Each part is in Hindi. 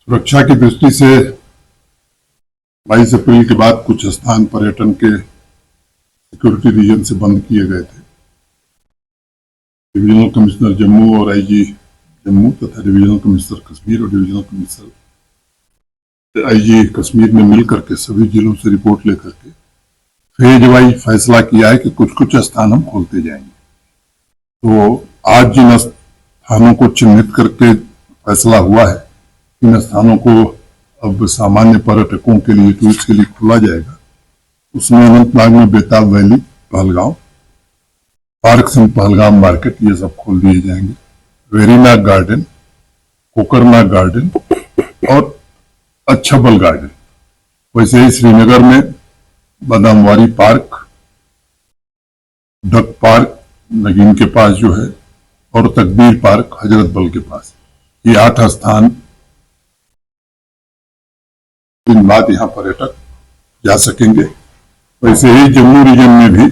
सुरक्षा की दृष्टि से 22 अप्रैल के बाद कुछ स्थान पर्यटन के सिक्योरिटी रीजन से बंद किए गए थे। डिविजनल कमिश्नर जम्मू और आईजी जम्मू तथा डिविजनल कमिश्नर कश्मीर और डिविजनल कमिश्नर आईजी कश्मीर ने मिलकर के सभी जिलों से रिपोर्ट लेकर के फेज वाइज फैसला किया है कि कुछ कुछ स्थान हम खोलते जाएंगे। तो आज जिन स्थानों को चिन्हित करके फैसला हुआ है, इन स्थानों को अब सामान्य पर्यटकों के लिए, टूरिस्ट के लिए खोला जाएगा। उसमें अनंतनाग में बेताब valley, Pahalgam, park and Pahalgam market, ये सब खोल दिए जाएंगे। वेरीनाग गार्डन, कोकरनाग गार्डन और अच्छबल गार्डन। वैसे ही श्रीनगर में बादामवारी पार्क, डक पार्क नगीन के पास जो है, और तकबीर पार्क हजरत बल के पास, ये 8 स्थान दिन बाद यहाँ पर्यटक जा सकेंगे। वैसे ही जम्मू रीजन में भी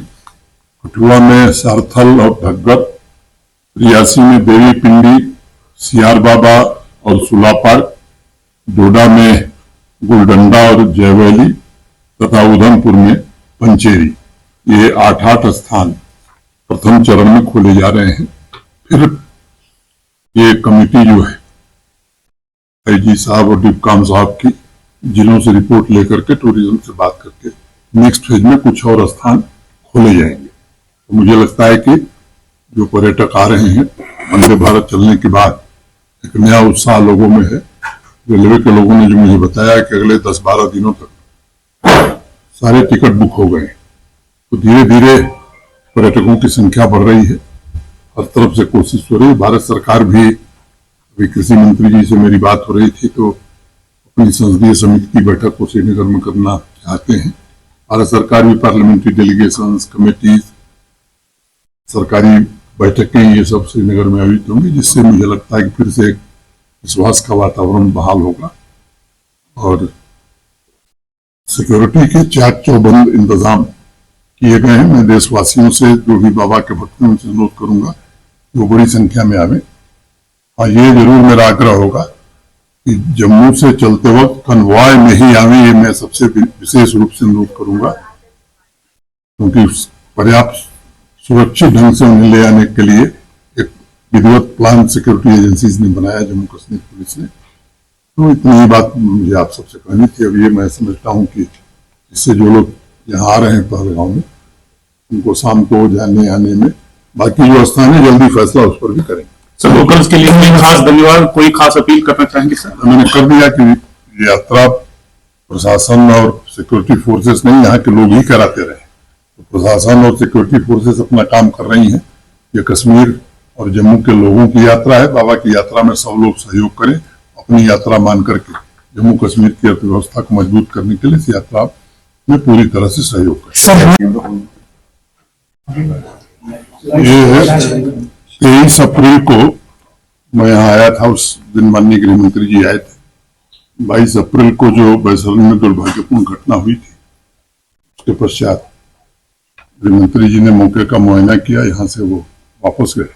कठुआ में सारथल और भगत, रियासी में देवी पिंडी, सियार बाबा और सुला पार्क, डोडा में गुलडंडा और जयवैली तथा उधमपुर में पंचेरी, ये 8 स्थान प्रथम चरण में खोले जा रहे हैं। फिर ये कमेटी जो है आईजी साहब और डिप्काम साहब की जिलों से रिपोर्ट लेकर के, टूरिज्म से बात करके नेक्स्ट फेज में कुछ और स्थान खोले जाएंगे। तो मुझे लगता है कि जो पर्यटक आ रहे हैं, वंदे भारत चलने के बाद एक नया उत्साह लोगों में है। रेलवे के लोगों ने जो मुझे बताया कि अगले 10-12 दिनों तक सारे टिकट बुक हो गए, तो धीरे धीरे पर्यटकों की संख्या बढ़ रही है। हर तरफ से कोशिश हो रही है। भारत सरकार भी, अभी कृषि मंत्री जी से मेरी बात हो रही थी, तो अपनी संसदीय समिति की बैठक को श्रीनगर में करना चाहते हैं। भारत सरकार भी पार्लियामेंट्री डेलीगेशन कमेटीज, सरकारी बैठकें, ये सब श्रीनगर में आयोजित होंगी, जिससे मुझे लगता है कि फिर से एक विश्वास का वातावरण बहाल होगा और सिक्योरिटी के चाक चौबंद इंतजाम किए गए हैं। मैं देशवासियों से, जो भी बाबा के भक्त हैं, उनसे अनुरोध करूंगा वो बड़ी संख्या में आवे। हाँ, ये जरूर मेरा आग्रह होगा कि जम्मू से चलते वक्त कन्वॉय में ही आवे, ये मैं सबसे विशेष रूप से अनुरोध करूंगा, क्योंकि पर्याप्त सुरक्षित ढंग से उन्हें ले आने के लिए एक विधिवत प्लान सिक्योरिटी एजेंसीज ने बनाया, जम्मू कश्मीर पुलिस ने। तो इतनी ही बात मुझे आप सबसे कहनी थी। अब ये मैं समझता हूँ कि इससे जो लोग यहाँ आ रहे हैं पहलगांव में, उनको शाम को जाने आने में, बाकी जो स्थान है जल्दी फैसला उस पर भी करेंगे। सर, लोकल्स के लिए कोई खास धन्यवाद, कोई खास अपील करना चाहेंगे सर? मैंने कर दिया कि यात्रा प्रशासन और सिक्योरिटी फोर्सेस नहीं, यहाँ के लोग ही कराते रहे। तो प्रशासन और सिक्योरिटी फोर्सेस अपना काम कर रही हैं। ये कश्मीर और जम्मू के लोगों की यात्रा है। बाबा की यात्रा में सब लोग सहयोग करें, अपनी यात्रा मान करके जम्मू कश्मीर की अर्थव्यवस्था को मजबूत करने के लिए इस यात्रा में पूरी तरह से सहयोग करें। ये 23 अप्रैल को मैं यहाँ आया था, उस दिन माननीय गृह मंत्री जी आए थे। 22 अप्रैल को जो बैसरन में दुर्भाग्यपूर्ण घटना हुई थी, उसके पश्चात गृह मंत्री जी ने मौके का मुआयना किया, यहाँ से वो वापस गए।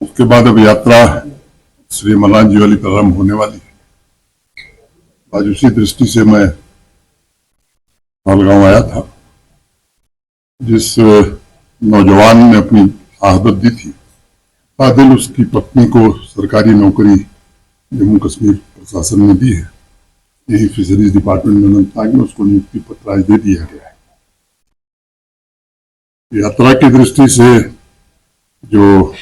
उसके बाद अब यात्रा श्री अमरनाथ जी वाली प्रारंभ होने वाली है। आज उसी दृष्टि से मैं पहलगांव आया था। जिस नौजवान ने अपनी शहादत दी थी, बादल उसकी पत्नी को सरकारी नौकरी जम्मू कश्मीर प्रशासन ने दी है। यही फिशरीज डिपार्टमेंट में अनंतनाग में उसको नियुक्ति पत्र आज दे दिया गया है। यात्रा की दृष्टि से जो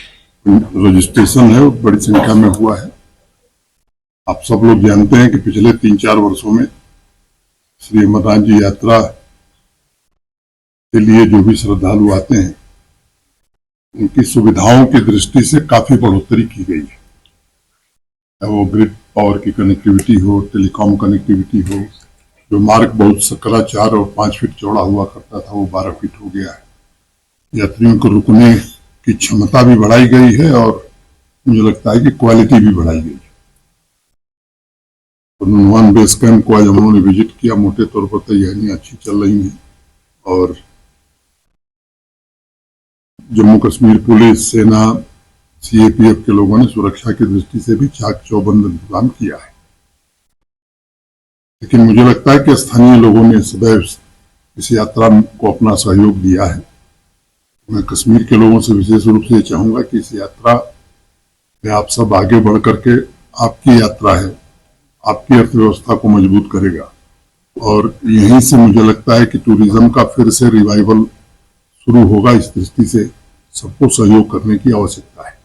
रजिस्ट्रेशन है वो बड़ी संख्या में हुआ है। आप सब लोग जानते हैं कि पिछले 3-4 वर्षों में श्री अमरनाथ जी यात्रा के लिए जो भी श्रद्धालु आते हैं, उनकी सुविधाओं की दृष्टि से काफी बढ़ोतरी की गई है। वो ग्रिड पावर की कनेक्टिविटी हो, टेलीकॉम कनेक्टिविटी हो, जो मार्ग बहुत सकरा 4 और 5 फीट चौड़ा हुआ करता था, वो 12 फीट हो गया है। यात्रियों को रुकने की क्षमता भी बढ़ाई गई है और मुझे लगता है कि क्वालिटी भी बढ़ाई गई है। तो नुनवान बेस कैंप को आज हम लोगों ने विजिट किया। मोटे तौर पर तैयारियां अच्छी चल रही हैं और जम्मू कश्मीर पुलिस, सेना, सीएपीएफ के लोगों ने सुरक्षा की दृष्टि से भी चाक चौबंद इंतजाम किया है। लेकिन मुझे लगता है कि स्थानीय लोगों ने सदैव इस यात्रा को अपना सहयोग दिया है। मैं कश्मीर के लोगों से विशेष रूप से चाहूंगा कि इस यात्रा में आप सब आगे बढ़ करके, आपकी यात्रा है, आपकी अर्थव्यवस्था को मजबूत करेगा और यहीं से मुझे लगता है कि टूरिज्म का फिर से रिवाइवल शुरू होगा। इस दृष्टि से सबको सहयोग करने की आवश्यकता है।